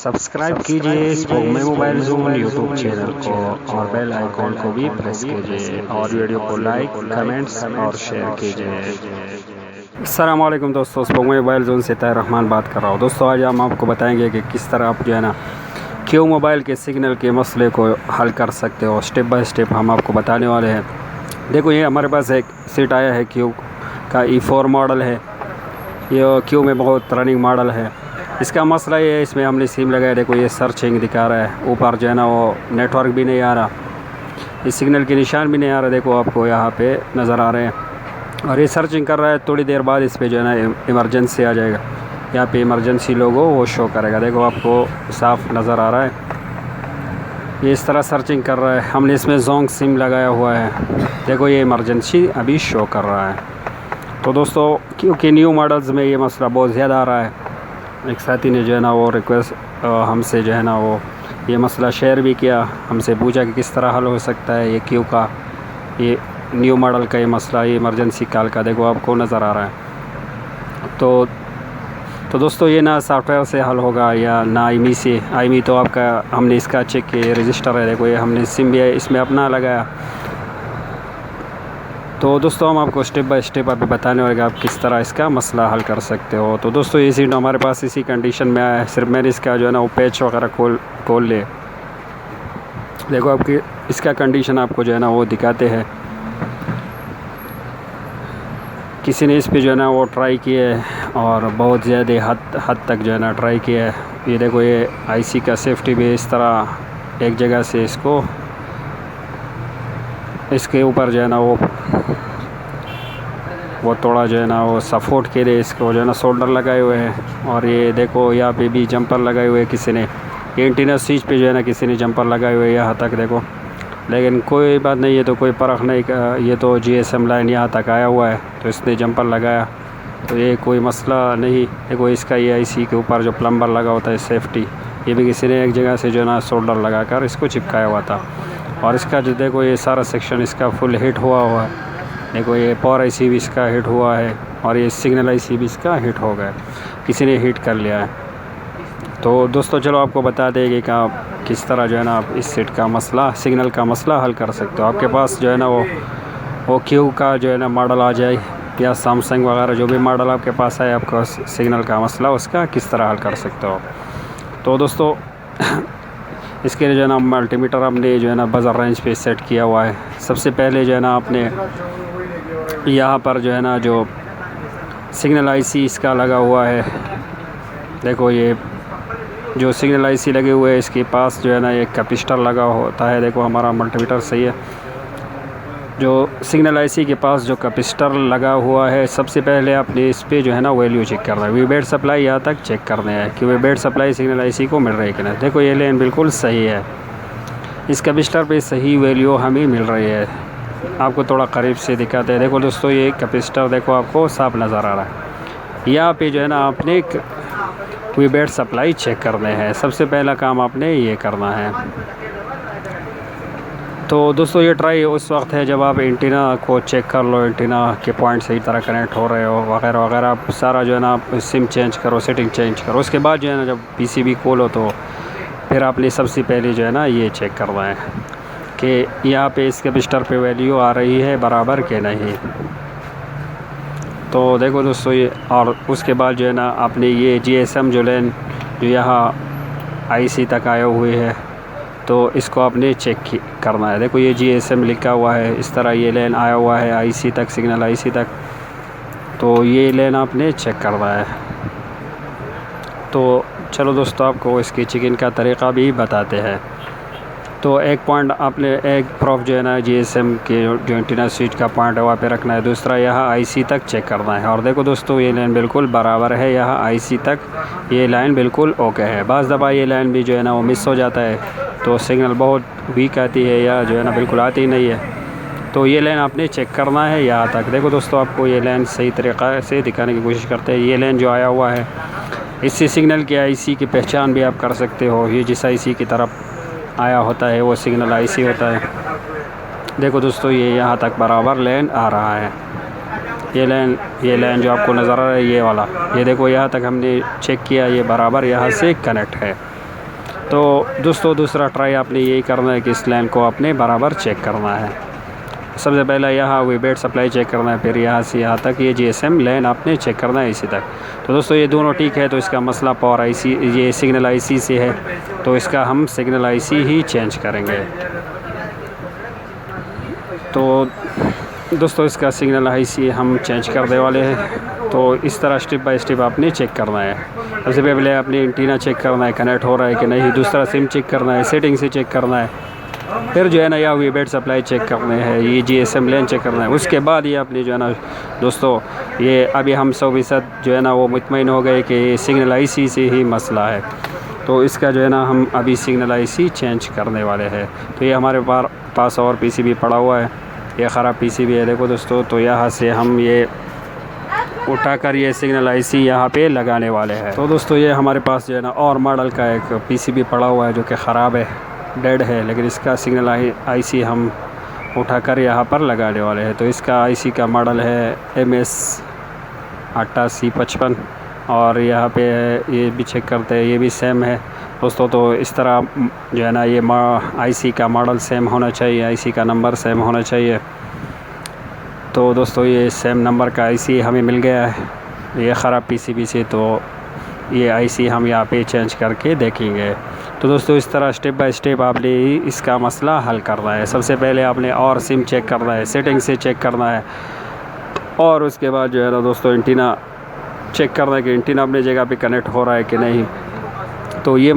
Subscribe कीजिए स्पोकमे mobile zone YouTube channel को और बेल आइकॉन को भी प्रेस कीजिए और वीडियो को लाइक कमेंट्स और शेयर कीजिए। अस्सलाम वालेकुम दोस्तों, स्पोकमे मोबाइल जोन से ताहिर रहमान बात कर रहा हूँ। दोस्तों आज हम आपको बताएंगे कि किस तरह आप जो है ना क्यू मोबाइल के सिग्नल के मसले को हल कर सकते हो। स्टेप बाय स्टेप हम आपको बताने वाले हैं। देखो ये हमारे पास एक सेट आया है क्यू का E4 मॉडल है। ये क्यू में बहुत रनिंग मॉडल है। इसका मसला ये है, इसमें हमने सिम लगाया। देखो ये सर्चिंग दिखा रहा है, ऊपर जो है ना वो नेटवर्क भी नहीं आ रहा, इस सिग्नल के निशान भी नहीं आ रहा। देखो आपको यहाँ पे नज़र आ रहे हैं और ये सर्चिंग कर रहा है। थोड़ी देर बाद इस पर जो है ना इमरजेंसी आ जाएगा, यहाँ पे इमरजेंसी लोगो वो शो करेगा। देखो आपको साफ नज़र आ रहा है, ये इस तरह सर्चिंग कर रहा है। हमने इसमें जोंग सिम लगाया हुआ है। देखो ये इमरजेंसी अभी शो कर रहा है। तो दोस्तों क्योंकि न्यू मॉडल्स में ये मसला बहुत ज़्यादा आ रहा है, एक साथी ने जो है ना वो रिक्वेस्ट हमसे जो है ना वो ये मसला शेयर भी किया, हमसे पूछा कि किस तरह हल हो सकता है ये क्यू का, ये न्यू मॉडल का ये मसला, ये इमरजेंसी कॉल का। देखो आपको नज़र आ रहा है। तो दोस्तों ये ना सॉफ्टवेयर से हल होगा या ना आईमी से। आईमी तो आपका हमने इसका चेक किया, रजिस्टर है। देखो ये हमने सिम भी इसमें अपना लगाया। तो दोस्तों हम आपको स्टेप बाय स्टेप अभी बताने वाले आप किस तरह इसका मसला हल कर सकते हो। तो दोस्तों ये सीट हमारे पास इसी कंडीशन में आया है। सिर्फ मैंने इसका जो है ना वो पैच वगैरह खोल ले। देखो आपकी इसका कंडीशन आपको जो है ना वो दिखाते हैं। किसी ने इस पे जो है ना वो ट्राई किया है और बहुत ज़्यादा हद तक जो है ना ट्राई किया है। ये देखो ये आईसी का सेफ्टी भी इस तरह एक जगह से इसके ऊपर जो है ना वो थोड़ा जो है ना वो सपोर्ट के लिए इसको जो है ना सोल्डर लगाए हुए हैं। और ये देखो यहाँ पे भी जंपर लगाए हुए हैं किसी ने, एंटीना स्विच पे जो है ना किसी ने जंपर लगाए हुए हैं यहाँ तक। देखो लेकिन कोई बात नहीं, ये तो कोई फ़र्क नहीं का, ये तो GSM लाइन यहाँ तक आया हुआ है तो इसने जंपर लगाया तो ये कोई मसला नहीं। देखो इसका ये आईसी के ऊपर जो प्लम्बर लगा होता है सेफ्टी, ये भी किसी ने एक जगह से जो है ना सोल्डर लगा कर इसको चिपकाया हुआ था। और इसका जो देखो ये सारा सेक्शन इसका फुल हिट हुआ है। देखो ये पावर आईसी भी इसका हिट हुआ है और ये सिग्नल आईसी भी इसका हिट हो गया, किसी ने हिट कर लिया है। तो दोस्तों चलो आपको बता देंगे कि आप किस तरह जो है ना आप इस सेट का मसला, सिग्नल का मसला हल कर सकते हो। आपके पास जो है ना वो क्यू का जो है ना मॉडल आ जाए या सैमसंग वगैरह जो भी मॉडल आपके पास है, आपको सिग्नल का मसला उसका किस तरह हल कर सकते हो। तो दोस्तों इसके लिए जो है ना मल्टीमीटर हमने जो है ना बजर रेंज पे सेट किया हुआ है। सबसे पहले जो है ना आपने यहाँ पर जो है ना जो सिग्नल आईसी इसका लगा हुआ है। देखो ये जो सिग्नल आईसी लगे हुए हैं इसके पास जो है ना एक कैपेसिटर लगा होता है। देखो हमारा मल्टीमीटर सही है। जो सिग्नल आईसी के पास जो कैपेसिटर लगा हुआ है, सबसे पहले आपने इस पे जो है ना वैल्यू चेक करना है। वीबेड सप्लाई यहाँ तक चेक करना है कि वीबेड सप्लाई सिग्नल आईसी को मिल रही है कि नहीं। देखो ये लाइन बिल्कुल सही है, इस कैपेसिटर पे सही वैल्यू हमें मिल रही है। आपको थोड़ा करीब से दिखाते हैं। देखो दोस्तों ये कैपेसिटर देखो आपको साफ नज़र आ रहा है। यहाँ पे जो है ना आपने वीबेड सप्लाई चेक करने हैं। सबसे पहला काम आपने ये करना है। तो दोस्तों ये ट्राई उस वक्त है जब आप एंटीना को चेक कर लो, एंटीना के पॉइंट सही तरह कनेक्ट हो रहे हो वगैरह वगैरह। आप सारा जो है ना सिम चेंज करो, सेटिंग चेंज करो। उसके बाद जो है ना जब PCB खोलो तो फिर आपने सबसे पहले जो है ना ये चेक करना है कि यहाँ पे इस कैपेसिटर पे वैल्यू आ रही है बराबर के नहीं। तो देखो दोस्तों ये, और उसके बाद जो है ना आपने ये GSM जो लाइन जो यहाँ IC तक आए हुए है तो इसको आपने चेक करना है। देखो ये GSM लिखा हुआ है, इस तरह ये लाइन आया हुआ है IC तक, सिग्नल IC तक। तो ये लाइन आपने चेक करना है। तो चलो दोस्तों आपको इसकी चेकिंग का तरीक़ा भी बताते हैं। तो एक पॉइंट आपने एक प्रूफ जो है ना GSM के जो एंटीना स्विच का पॉइंट है वहाँ पे रखना है। दूसरा यहाँ IC तक चेक करना है। और देखो दोस्तों ये लाइन बिल्कुल बराबर है, यहाँ IC तक ये लाइन बिल्कुल ओके है। बाज़ दफ़ा ये लाइन भी जो है ना वो मिस हो जाता है तो सिग्नल बहुत वीक आती है या जो है ना बिल्कुल आती नहीं है। तो ये लाइन आपने चेक करना है यहाँ तक। देखो दोस्तों आपको ये लाइन सही तरीक़ा से दिखाने की कोशिश करते हैं। ये लाइन जो आया हुआ है इससे सिग्नल के IC की पहचान भी आप कर सकते हो। ये जिस IC की तरफ आया होता है वो सिग्नल IC होता है। देखो दोस्तों ये यहाँ तक बराबर लाइन आ रहा है। ये लाइन जो आपको नज़र आ रहा है ये वाला, ये देखो यहाँ तक हमने चेक किया, ये बराबर यहाँ से कनेक्ट है। तो दोस्तों दूसरा ट्राई आपने यही करना है कि इस लाइन को आपने बराबर चेक करना है। सबसे पहले यहाँ वीबेट सप्लाई चेक करना है, फिर यहाँ से यहाँ तक ये GSM लाइन आपने चेक करना है इसी तक। तो दोस्तों ये दोनों ठीक है, तो इसका मसला पावर IC ये सिग्नल IC से है, तो इसका हम सिग्नल IC ही चेंज करेंगे। तो दोस्तों इसका सिग्नल IC हम चेंज करने वाले हैं। तो इस तरह स्टेप बाय स्टेप आपने चेक करना है। सबसे पहले आपने एंटीना चेक करना है कनेक्ट हो रहा है कि नहीं, दूसरा सिम चेक करना है, सेटिंग से चेक करना है, फिर जो है ना या वीबेट सप्लाई चेक करने हैं, ये GSM लाइन चेक करना है। उसके बाद ये अपनी जो है ना दोस्तों ये अभी हम 100% जो है ना वो मुतमईन हो गए कि ये सिग्नल IC से ही मसला है। तो इसका जो है ना हम अभी सिग्नल IC चेंज करने वाले हैं। तो ये हमारे पास और PCB पड़ा हुआ है, ये ख़राब PCB है देखो दोस्तों। तो यहाँ से हम ये उठाकर ये सिग्नल IC यहाँ पे लगाने वाले हैं। तो दोस्तों ये हमारे पास जो है ना और मॉडल का एक PCB पड़ा हुआ है जो कि ख़राब है, डेड है, लेकिन इसका सिग्नल IC हम उठाकर यहाँ पर लगाने वाले हैं। तो इसका IC का मॉडल है MS8855 और यहाँ पे ये भी चेक करते हैं, ये भी सेम है दोस्तों। तो इस तरह जो है ना ये IC का मॉडल सेम होना चाहिए, IC का नंबर सेम होना चाहिए। तो दोस्तों ये सेम नंबर का IC हमें मिल गया है ये ख़राब PCB से, तो ये IC हम यहाँ पे चेंज करके देखेंगे। तो दोस्तों इस तरह स्टेप बाय स्टेप आपने इसका मसला हल करना है। सबसे पहले आपने और सिम चेक करना है, सेटिंग से चेक करना है, और उसके बाद जो है ना दोस्तों एंटीना चेक करना है कि एंटीना अपनी जगह पे कनेक्ट हो रहा है कि नहीं। तो ये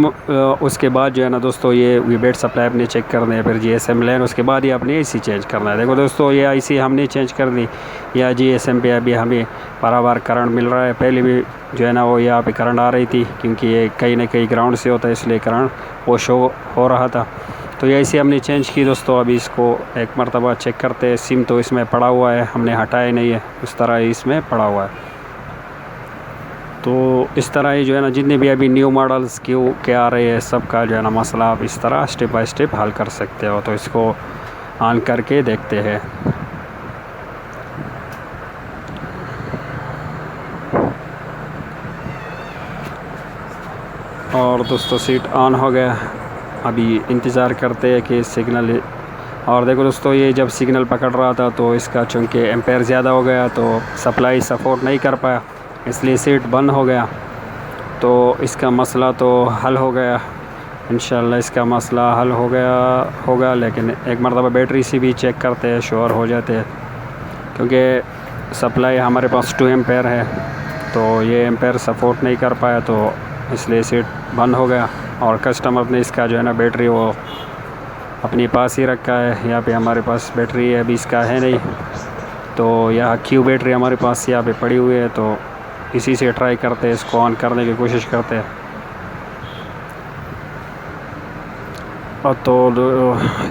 उसके बाद जो है ना दोस्तों ये वीबेट सप्लाई अपने चेक करने हैं, फिर GSM लाइन, उसके बाद ही आपने IC चेंज करना है। देखो दोस्तों ये IC हमने चेंज कर दी, या GSM पे अभी हमें बराबर करंट मिल रहा है। पहले भी जो है ना वो यहाँ पे करंट आ रही थी, क्योंकि ये कहीं ना कहीं ग्राउंड से होता है इसलिए करंट वो शो हो रहा था। तो ये IC हमने चेंज की दोस्तों। अभी इसको एक मरतबा चेक करते हैं। सिम तो इसमें पड़ा हुआ है, हमने हटाया नहीं है, उस तरह ही इसमें पड़ा हुआ है। तो इस तरह ही जो है ना जितने भी अभी न्यू मॉडल्स के आ रहे हैं सबका जो है ना मसला आप इस तरह स्टेप बाय स्टेप हल कर सकते हो। तो इसको ऑन करके देखते हैं। और दोस्तों सीट ऑन हो गया, अभी इंतज़ार करते हैं कि सिग्नल। और देखो दोस्तों ये जब सिग्नल पकड़ रहा था तो इसका चूँकि एम्पेयर ज़्यादा हो गया तो सप्लाई सपोर्ट नहीं कर पाया, इसलिए सीट बंद हो गया। तो इसका मसला तो हल हो गया, इंशाल्लाह इसका मसला हल हो गया होगा। लेकिन एक मरतबा बैटरी से भी चेक करते हैं, श्योर हो जाते हैं, क्योंकि सप्लाई हमारे पास 2 एम्पेयर है, तो ये एम्पेयर सपोर्ट नहीं कर पाया, तो इसलिए सीट बंद हो गया। और कस्टमर ने इसका जो है ना बैटरी वो अपने पास ही रखा है। यहाँ पे हमारे पास बैटरी अभी इसका है नहीं, तो यहाँ Q बैटरी हमारे पास यहाँ पे पड़ी हुई है, तो इसी से ट्राई करते हैं, इसको ऑन करने की कोशिश करते हैं। और तो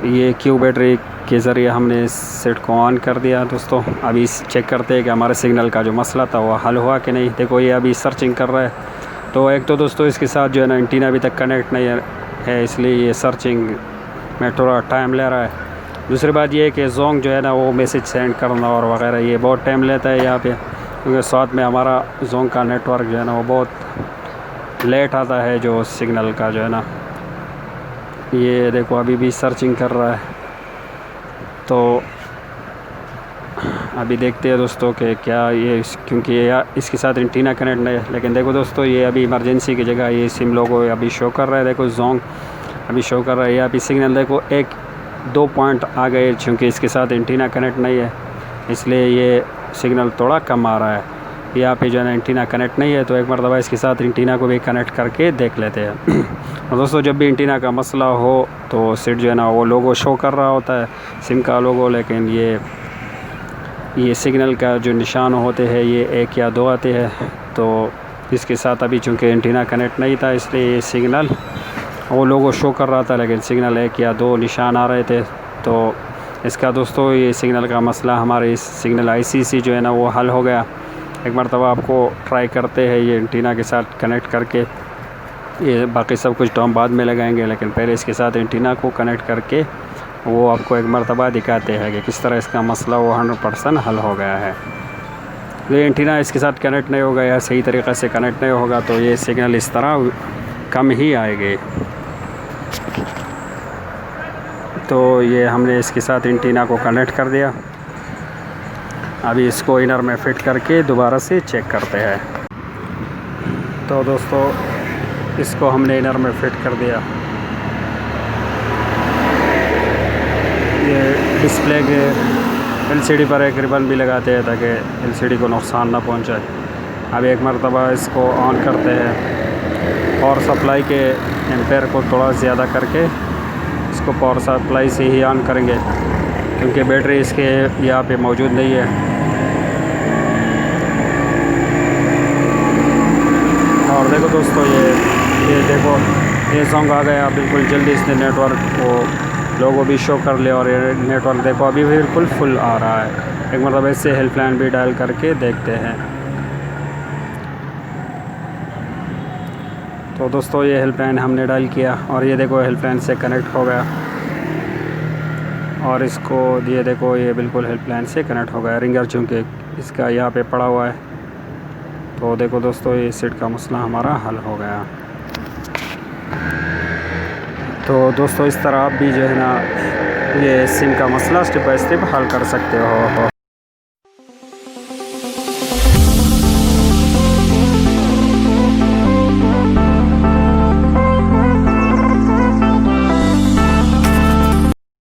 ये Q बैटरी के ज़रिए हमने इस सेट को ऑन कर दिया दोस्तों। अभी चेक करते हैं कि हमारे सिग्नल का जो मसला था वो हल हुआ कि नहीं। देखो ये अभी सर्चिंग कर रहा है। तो एक तो दोस्तों इसके साथ जो है ना एंटीना अभी तक कनेक्ट नहीं है, इसलिए ये सर्चिंग में थोड़ा टाइम ले रहा है। दूसरी बात ये है कि जोंग जो है ना वो मैसेज सेंड करना और वगैरह ये बहुत टाइम लेता है यहाँ पे, क्योंकि साथ में हमारा जोंग का नेटवर्क जो है ना वो बहुत लेट आता है जो सिग्नल का जो है ना। ये देखो अभी भी सर्चिंग कर रहा है। तो अभी देखते हैं दोस्तों कि क्या ये क्योंकि ये इसके साथ एंटीना कनेक्ट नहीं है। लेकिन देखो दोस्तों ये अभी इमरजेंसी की जगह ये सिम लोगो अभी शो कर रहा है। देखो जोंग अभी शो कर रहा है। ये अभी सिग्नल देखो 1-2 पॉइंट आ गए, क्योंकि इसके साथ एंटीना कनेक्ट नहीं है, इसलिए ये सिग्नल थोड़ा कम आ रहा है। यहाँ पे जो है ना एंटीना कनेक्ट नहीं है, तो एक मरतबा इसके साथ एंटीना को भी कनेक्ट करके देख लेते हैं। और दोस्तों जब भी एंटीना का मसला हो तो सेट जो है ना वो लोगो शो कर रहा होता है, सिम का लोगो, लेकिन ये सिग्नल का जो निशान होते हैं ये 1 या 2 आते हैं। तो इसके साथ अभी चूँकि एंटीना कनेक्ट नहीं था, इसलिए ये सिग्नल वो लोगो शो कर रहा था, लेकिन सिग्नल 1 या 2 निशान आ रहे थे। तो इसका दोस्तों ये सिग्नल का मसला हमारे इस सिग्नल IC जो है ना वो हल हो गया। एक मरतबा आपको ट्राई करते हैं ये एंटीना के साथ कनेक्ट करके, ये बाकी सब कुछ तो हम बाद में लगाएंगे, लेकिन पहले इसके साथ एंटीना को कनेक्ट करके वो आपको एक मरतबा दिखाते हैं कि किस तरह इसका मसला वो 100% हल हो गया है। तो ये एंटीना इसके साथ कनेक्ट नहीं होगा या सही तरीक़े से कनेक्ट नहीं होगा तो ये सिग्नल इस तरह कम ही आएंगे। तो ये हमने इसके साथ एंटीना को कनेक्ट कर दिया। अभी इसको इनर में फिट करके दोबारा से चेक करते हैं। तो दोस्तों इसको हमने इनर में फिट कर दिया। ये डिस्प्ले के एलसीडी पर एक रिबन भी लगाते हैं ताकि एलसीडी को नुकसान ना पहुंचे। अब एक मरतबा इसको ऑन करते हैं और सप्लाई के एम्पेयर को थोड़ा ज़्यादा करके इसको पावर सप्लाई से ही ऑन करेंगे क्योंकि बैटरी इसके यहाँ पे मौजूद नहीं है। और देखो दोस्तों ये देखो ये सॉन्ग आ गया बिल्कुल जल्दी। इसने नेटवर्क को लोगों भी शो कर लिया और ये नेटवर्क देखो अभी बिल्कुल फुल आ रहा है। एक मतलब इससे हेल्पलाइन भी डायल करके देखते हैं। तो दोस्तों ये हेल्पलाइन हमने डायल किया और ये देखो हेल्पलाइन से कनेक्ट हो गया और इसको ये देखो ये बिल्कुल हेल्पलाइन से कनेक्ट हो गया। रिंगर चूँकि इसका यहाँ पे पड़ा हुआ है। तो देखो दोस्तों ये सेट का मसला हमारा हल हो गया। तो दोस्तों इस तरह आप भी जो है ना ये सिम का मसला स्टेप बाय स्टेप हल कर सकते हो।